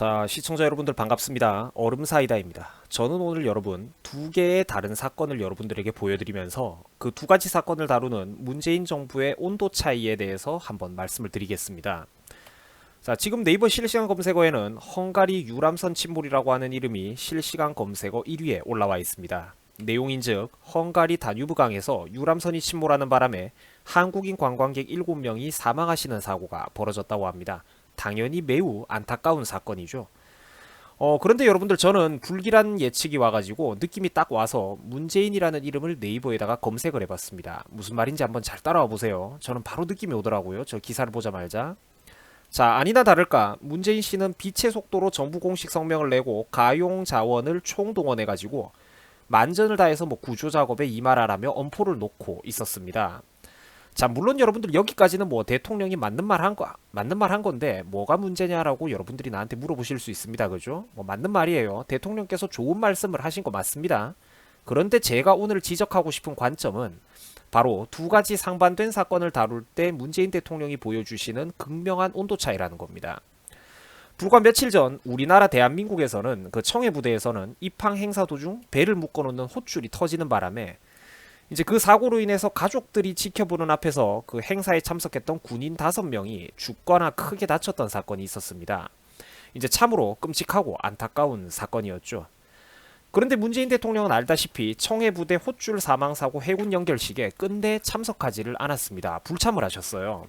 자, 시청자 여러분들 반갑습니다. 얼음사이다입니다. 저는 오늘 여러분 두 개의 다른 사건을 여러분들에게 보여드리면서 그 두 가지 사건을 다루는 문재인 정부의 온도 차이에 대해서 한번 말씀을 드리겠습니다. 자, 지금 네이버 실시간 검색어에는 헝가리 유람선 침몰이라고 하는 이름이 실시간 검색어 1위에 올라와 있습니다. 내용인즉 헝가리 다뉴브강에서 유람선이 침몰하는 바람에 한국인 관광객 7명이 사망하시는 사고가 벌어졌다고 합니다. 당연히 매우 안타까운 사건이죠. 그런데 여러분들 저는 불길한 예측이 와가지고 느낌이 딱 와서 문재인이라는 이름을 네이버에다가 검색을 해봤습니다. 무슨 말인지 한번 잘 따라와 보세요. 저는 바로 느낌이 오더라고요. 저 기사를 보자마자. 자, 아니나 다를까 문재인 씨는 빛의 속도로 정부 공식 성명을 내고 가용 자원을 총동원해가지고 만전을 다해서 구조 작업에 임하라라며 엄포를 놓고 있었습니다. 자, 물론 여러분들 여기까지는 대통령이 맞는 말 한 건데 뭐가 문제냐라고 여러분들이 나한테 물어보실 수 있습니다. 그죠? 맞는 말이에요. 대통령께서 좋은 말씀을 하신 거 맞습니다. 그런데 제가 오늘 지적하고 싶은 관점은 바로 두 가지 상반된 사건을 다룰 때 문재인 대통령이 보여주시는 극명한 온도 차이라는 겁니다. 불과 며칠 전 우리나라 대한민국에서는 그 청해부대에서는 입항 행사 도중 배를 묶어놓는 헛줄이 터지는 바람에 이제 그 사고로 인해서 가족들이 지켜보는 앞에서 그 행사에 참석했던 군인 5명이 죽거나 크게 다쳤던 사건이 있었습니다. 이제 참으로 끔찍하고 안타까운 사건이었죠. 그런데 문재인 대통령은 알다시피 청해부대 헛줄 사망사고 해군 연결식에 끝내 참석하지를 않았습니다. 불참을 하셨어요.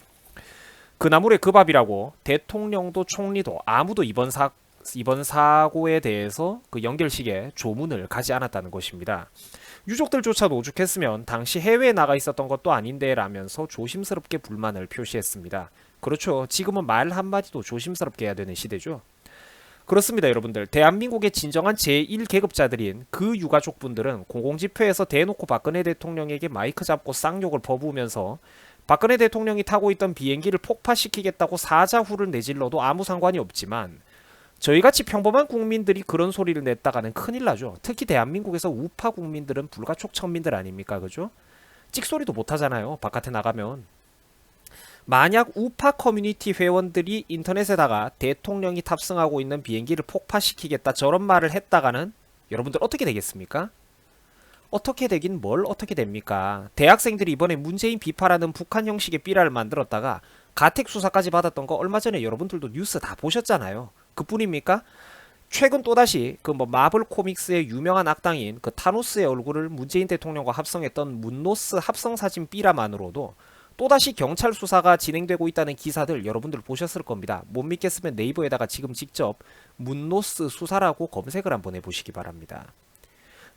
그 나물의 그 밥이라고 대통령도 총리도 아무도 이번 사고에 대해서 그 연결식에 조문을 가지 않았다는 것입니다. 유족들조차도 오죽했으면 당시 해외에 나가 있었던 것도 아닌데 라면서 조심스럽게 불만을 표시했습니다. 그렇죠. 지금은 말 한마디도 조심스럽게 해야 되는 시대죠. 그렇습니다, 여러분들. 대한민국의 진정한 제1계급자들인 그 유가족분들은 공공집회에서 대놓고 박근혜 대통령에게 마이크 잡고 쌍욕을 퍼부으면서 박근혜 대통령이 타고 있던 비행기를 폭파시키겠다고 사자후를 내질러도 아무 상관이 없지만 저희같이 평범한 국민들이 그런 소리를 냈다가는 큰일 나죠. 특히 대한민국에서 우파 국민들은 불가촉 천민들 아닙니까? 그죠? 찍소리도 못하잖아요. 바깥에 나가면. 만약 우파 커뮤니티 회원들이 인터넷에다가 대통령이 탑승하고 있는 비행기를 폭파시키겠다 저런 말을 했다가는 여러분들 어떻게 되겠습니까? 어떻게 되긴 뭘 어떻게 됩니까? 대학생들이 이번에 문재인 비판하는 북한 형식의 삐라를 만들었다가 가택 수사까지 받았던 거 얼마 전에 여러분들도 뉴스 다 보셨잖아요. 그뿐입니까? 최근 또다시 그 마블 코믹스의 유명한 악당인 그 타노스의 얼굴을 문재인 대통령과 합성했던 문노스 합성 사진 삐라만으로도 또다시 경찰 수사가 진행되고 있다는 기사들 여러분들 보셨을 겁니다. 못 믿겠으면 네이버에다가 지금 직접 문노스 수사라고 검색을 한번 해보시기 바랍니다.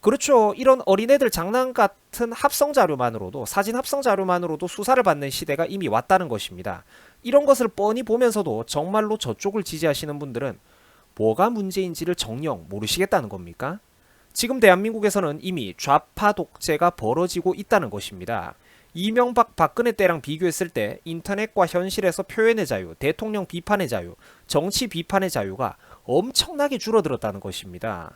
그렇죠. 이런 어린애들 장난 같은 합성 자료만으로도 사진 합성 자료만으로도 수사를 받는 시대가 이미 왔다는 것입니다. 이런 것을 뻔히 보면서도 정말로 저쪽을 지지하시는 분들은 뭐가 문제인지를 정녕 모르시겠다는 겁니까? 지금 대한민국에서는 이미 좌파 독재가 벌어지고 있다는 것입니다. 이명박 박근혜 때랑 비교했을 때 인터넷과 현실에서 표현의 자유, 대통령 비판의 자유, 정치 비판의 자유가 엄청나게 줄어들었다는 것입니다.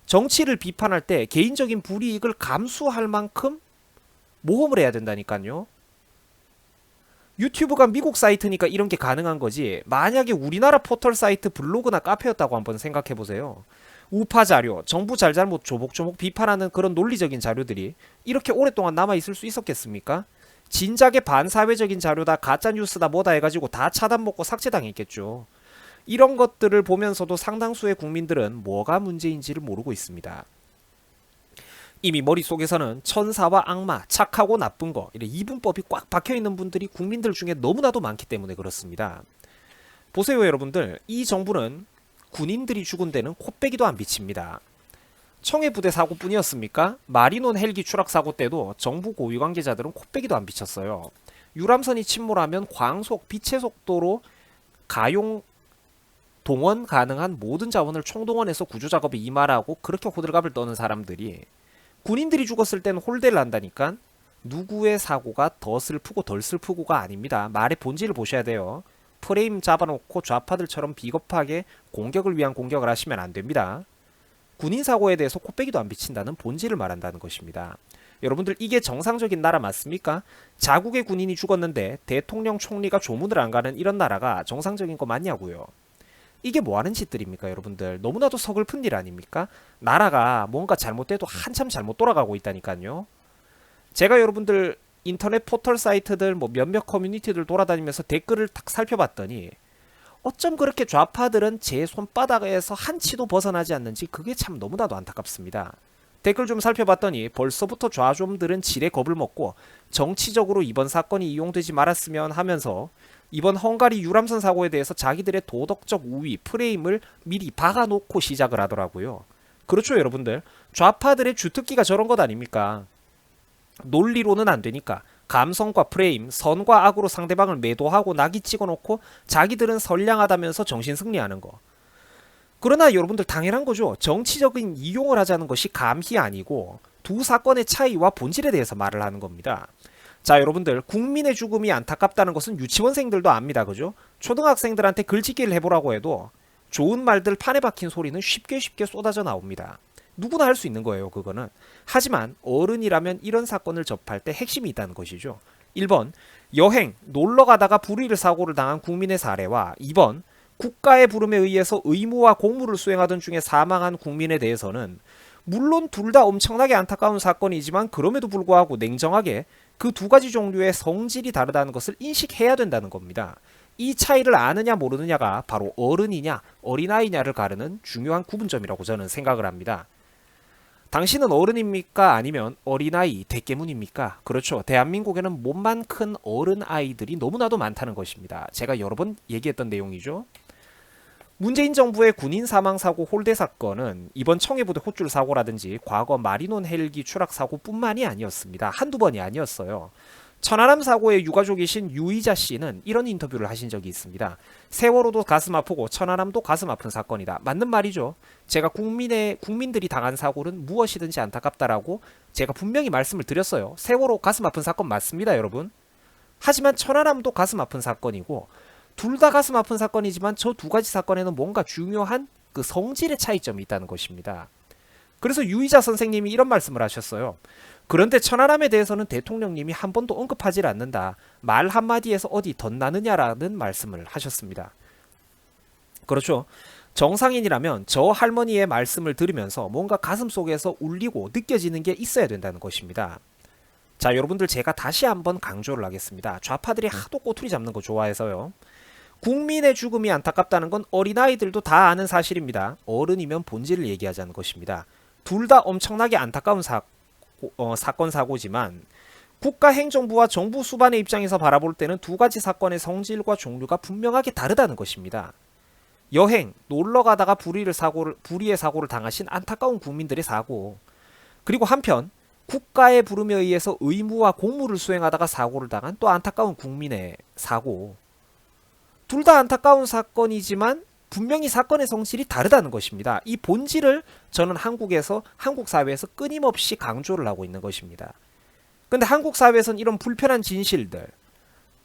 정치를 비판할 때 개인적인 불이익을 감수할 만큼 모험을 해야 된다니까요. 유튜브가 미국 사이트니까 이런 게 가능한 거지. 만약에 우리나라 포털 사이트 블로그나 카페였다고 한번 생각해 보세요. 우파 자료, 정부 잘잘못 조목조목 비판하는 그런 논리적인 자료들이 이렇게 오랫동안 남아있을 수 있었겠습니까? 진작에 반사회적인 자료다, 가짜뉴스다 뭐다 해가지고 다 차단먹고 삭제당했겠죠. 이런 것들을 보면서도 상당수의 국민들은 뭐가 문제인지를 모르고 있습니다. 이미 머릿속에서는 천사와 악마, 착하고 나쁜 거 이런 이분법이 꽉 박혀있는 분들이 국민들 중에 너무나도 많기 때문에 그렇습니다. 보세요 여러분들, 이 정부는 군인들이 죽은 데는 코빼기도 안 비칩니다. 청해부대 사고뿐이었습니까? 마리논 헬기 추락 사고 때도 정부 고위 관계자들은 코빼기도 안 비쳤어요. 유람선이 침몰하면 광속, 빛의 속도로 가용 동원 가능한 모든 자원을 총동원해서 구조작업에 임하라고 그렇게 호들갑을 떠는 사람들이 군인들이 죽었을 때는 홀대를 한다니까. 누구의 사고가 더 슬프고 덜 슬프고가 아닙니다. 말의 본질을 보셔야 돼요. 프레임 잡아놓고 좌파들처럼 비겁하게 공격을 위한 공격을 하시면 안 됩니다. 군인 사고에 대해서 코빼기도 안 비친다는 본질을 말한다는 것입니다. 여러분들 이게 정상적인 나라 맞습니까? 자국의 군인이 죽었는데 대통령 총리가 조문을 안 가는 이런 나라가 정상적인 거 맞냐고요. 이게 뭐 하는 짓들입니까, 여러분들? 너무나도 서글픈 일 아닙니까? 나라가 뭔가 잘못돼도 한참 잘못 돌아가고 있다니까요. 제가 여러분들 인터넷 포털 사이트들 뭐 몇몇 커뮤니티들 돌아다니면서 댓글을 딱 살펴봤더니 어쩜 그렇게 좌파들은 제 손바닥에서 한 치도 벗어나지 않는지 그게 참 너무나도 안타깝습니다. 댓글 좀 살펴봤더니 벌써부터 좌좀들은 지레 겁을 먹고 정치적으로 이번 사건이 이용되지 말았으면 하면서 이번 헝가리 유람선 사고에 대해서 자기들의 도덕적 우위 프레임을 미리 박아놓고 시작을 하더라고요. 그렇죠, 여러분들. 좌파들의 주특기가 저런 것 아닙니까? 논리로는 안 되니까 감성과 프레임, 선과 악으로 상대방을 매도하고 낙이 찍어놓고 자기들은 선량하다면서 정신승리하는 거. 그러나 여러분들 당연한 거죠. 정치적인 이용을 하자는 것이 감히 아니고 두 사건의 차이와 본질에 대해서 말을 하는 겁니다. 자, 여러분들 국민의 죽음이 안타깝다는 것은 유치원생들도 압니다. 그죠? 초등학생들한테 글짓기를 해보라고 해도 좋은 말들 판에 박힌 소리는 쉽게 쏟아져 나옵니다. 누구나 할 수 있는 거예요, 그거는. 하지만 어른이라면 이런 사건을 접할 때 핵심이 있다는 것이죠. 1번, 여행, 놀러 가다가 불의를 사고를 당한 국민의 사례와 2번, 국가의 부름에 의해서 의무와 공무를 수행하던 중에 사망한 국민에 대해서는 물론 둘 다 엄청나게 안타까운 사건이지만 그럼에도 불구하고 냉정하게 그 두 가지 종류의 성질이 다르다는 것을 인식해야 된다는 겁니다. 이 차이를 아느냐 모르느냐가 바로 어른이냐 어린아이냐를 가르는 중요한 구분점이라고 저는 생각을 합니다. 당신은 어른입니까? 아니면 어린아이, 대깨문입니까? 그렇죠. 대한민국에는 몸만 큰 어른아이들이 너무나도 많다는 것입니다. 제가 여러 번 얘기했던 내용이죠. 문재인 정부의 군인 사망사고 홀대 사건은 이번 청해부대 호출 사고라든지 과거 마리논 헬기 추락 사고뿐만이 아니었습니다. 한두 번이 아니었어요. 천안함 사고의 유가족이신 유이자 씨는 이런 인터뷰를 하신 적이 있습니다. 세월호도 가슴 아프고 천안함도 가슴 아픈 사건이다. 맞는 말이죠. 제가 국민들이 당한 사고는 무엇이든지 안타깝다라고 제가 분명히 말씀을 드렸어요. 세월호 가슴 아픈 사건 맞습니다, 여러분. 하지만 천안함도 가슴 아픈 사건이고 둘 다 가슴 아픈 사건이지만 저 두 가지 사건에는 뭔가 중요한 그 성질의 차이점이 있다는 것입니다. 그래서 유이자 선생님이 이런 말씀을 하셨어요. 그런데 천안함에 대해서는 대통령님이 한 번도 언급하지 않는다. 말 한마디에서 어디 덧나느냐라는 말씀을 하셨습니다. 그렇죠. 정상인이라면 저 할머니의 말씀을 들으면서 뭔가 가슴속에서 울리고 느껴지는 게 있어야 된다는 것입니다. 자, 여러분들 제가 다시 한번 강조를 하겠습니다. 좌파들이 하도 꼬투리 잡는 거 좋아해서요. 국민의 죽음이 안타깝다는 건 어린아이들도 다 아는 사실입니다. 어른이면 본질을 얘기하자는 것입니다. 둘 다 엄청나게 안타까운 사건 사고지만 국가행정부와 정부 수반의 입장에서 바라볼 때는 두 가지 사건의 성질과 종류가 분명하게 다르다는 것입니다. 여행, 놀러 가다가 불의의 사고를 당하신 안타까운 국민들의 사고, 그리고 한편 국가의 부름에 의해서 의무와 공무를 수행하다가 사고를 당한 또 안타까운 국민의 사고, 둘 다 안타까운 사건이지만 분명히 사건의 성질이 다르다는 것입니다. 이 본질을 저는 한국 사회에서 끊임없이 강조를 하고 있는 것입니다. 근데 한국 사회에서는 이런 불편한 진실들,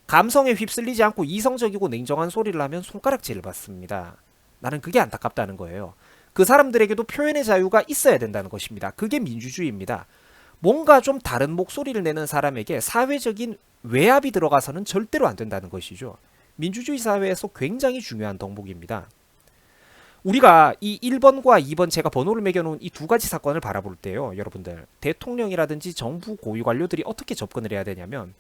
감성에 휩쓸리지 않고 이성적이고 냉정한 소리를 하면 손가락질을 받습니다. 나는 그게 안타깝다는 거예요. 그 사람들에게도 표현의 자유가 있어야 된다는 것입니다. 그게 민주주의입니다. 뭔가 좀 다른 목소리를 내는 사람에게 사회적인 외압이 들어가서는 절대로 안 된다는 것이죠. 민주주의 사회에서 굉장히 중요한 덕목입니다. 우리가 이 1번과 2번 제가 번호를 매겨놓은 이 두 가지 사건을 바라볼 때요, 여러분들 대통령이라든지 정부 고위 관료들이 어떻게 접근을 해야 되냐면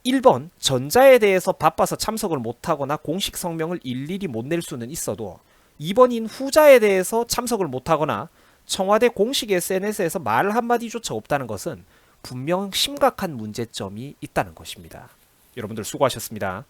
1번 전자에 대해서 바빠서 참석을 못하거나 공식 성명을 일일이 못 낼 수는 있어도 2번인 후자에 대해서 참석을 못하거나 청와대 공식 SNS에서 말 한마디조차 없다는 것은 분명 심각한 문제점이 있다는 것입니다. 여러분들 수고하셨습니다.